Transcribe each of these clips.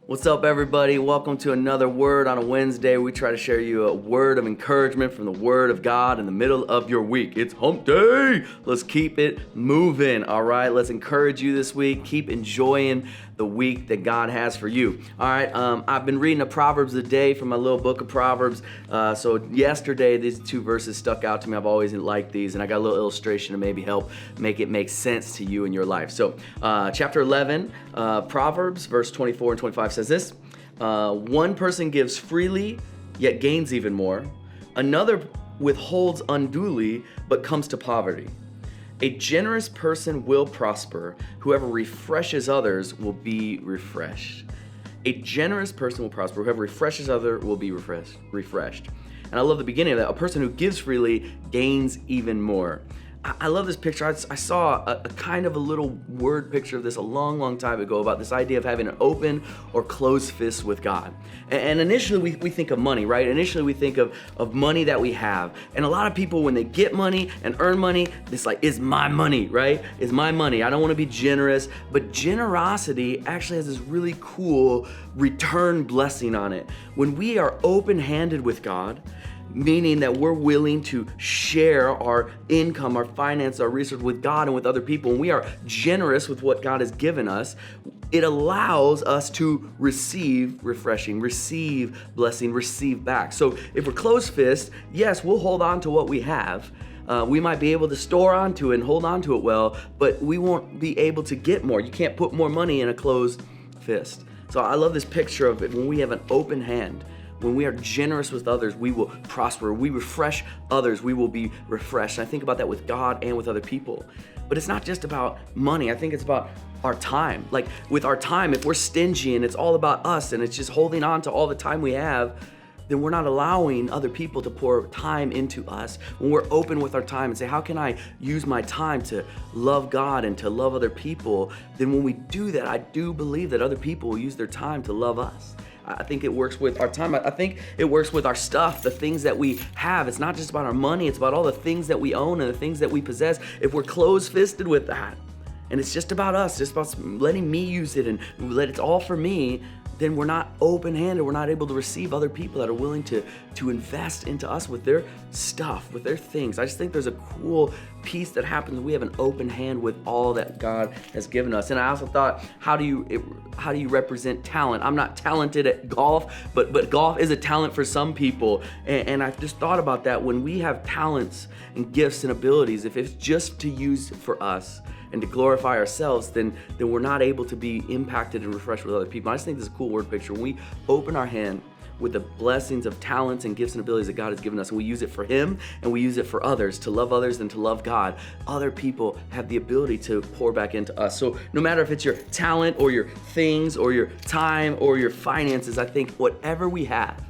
What's up, everybody? Welcome to another Word on a Wednesday. We try to share you a word of encouragement from the Word of God in the middle of your week. It's hump day. Let's keep it moving, all right? Let's encourage you this week. Keep enjoying the week that God has for you. All right, I've been reading a Proverbs a day from my little book of Proverbs. So yesterday, these two verses stuck out to me. I've always liked these, and I got a little illustration to maybe help make it make sense to you in your life. So chapter 11, Proverbs, verse 24 and 25 says this: one person gives freely, yet gains even more. Another withholds unduly, but comes to poverty. A generous person will prosper. Whoever refreshes others will be refreshed. A generous person will prosper. Whoever refreshes others will be refreshed. And I love the beginning of that. A person who gives freely gains even more. I love this picture. I saw a kind of a little word picture of this a long time ago about this idea of having an open or closed fist with God. And initially we think of money, right? Initially we think of money that we have. And a lot of people, when they get money and earn money, it's like, it's my money, right? It's my money. I don't want to be generous. But generosity actually has this really cool return blessing on it. When we are open-handed with God, meaning that we're willing to share our income, our finance, our resources with God and with other people, and we are generous with what God has given us, it allows us to receive refreshing, receive blessing, receive back. So if we're closed fist, yes, we'll hold on to what we have. We might be able to store onto it and hold on to it well, but we won't be able to get more. You can't put more money in a closed fist. So I love this picture of it when we have an open hand. When we are generous with others, we will prosper. We refresh others, we will be refreshed. And I think about that with God and with other people. But it's not just about money. I think it's about our time. Like with our time, if we're stingy and it's all about us and it's just holding on to all the time we have, then we're not allowing other people to pour time into us. When we're open with our time and say, how can I use my time to love God and to love other people? Then when we do that, I do believe that other people will use their time to love us. I think it works with our time. I think it works with our stuff, the things that we have. It's not just about our money. It's about all the things that we own and the things that we possess. If we're closed-fisted with that, and it's just about us, just about letting me use it and let it's all for me, then we're not open-handed. We're not able to receive other people that are willing to invest into us with their stuff, with their things. I just think there's a cool piece that happens when we have an open hand with all that God has given us. And I also thought, how do you represent talent? I'm not talented at golf, but golf is a talent for some people. And I've just thought about that. When we have talents and gifts and abilities, if it's just to use for us and to glorify ourselves, then we're not able to be impacted and refreshed with other people. I just think this is a cool word picture. When we open our hand with the blessings of talents and gifts and abilities that God has given us, and we use it for Him and we use it for others, to love others and to love God, other people have the ability to pour back into us. So no matter if it's your talent or your things or your time or your finances, I think whatever we have,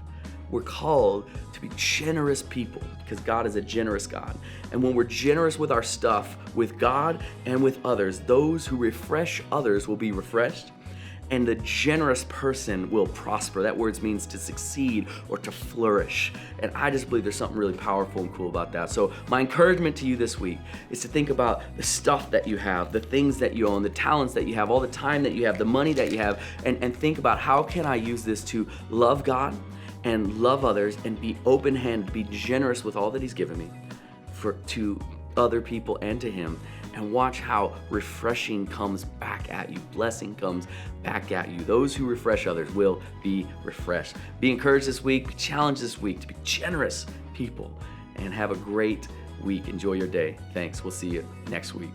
we're called to be generous people because God is a generous God. And when we're generous with our stuff, with God and with others, those who refresh others will be refreshed, and the generous person will prosper. That word means to succeed or to flourish. And I just believe there's something really powerful and cool about that. So my encouragement to you this week is to think about the stuff that you have, the things that you own, the talents that you have, all the time that you have, the money that you have, and think about, how can I use this to love God and love others and be open-handed, be generous with all that He's given me to other people and to Him, and watch how refreshing comes back at you. Blessing comes back at you. Those who refresh others will be refreshed. Be encouraged this week, be challenged this week to be generous people, and have a great week. Enjoy your day. Thanks. We'll see you next week.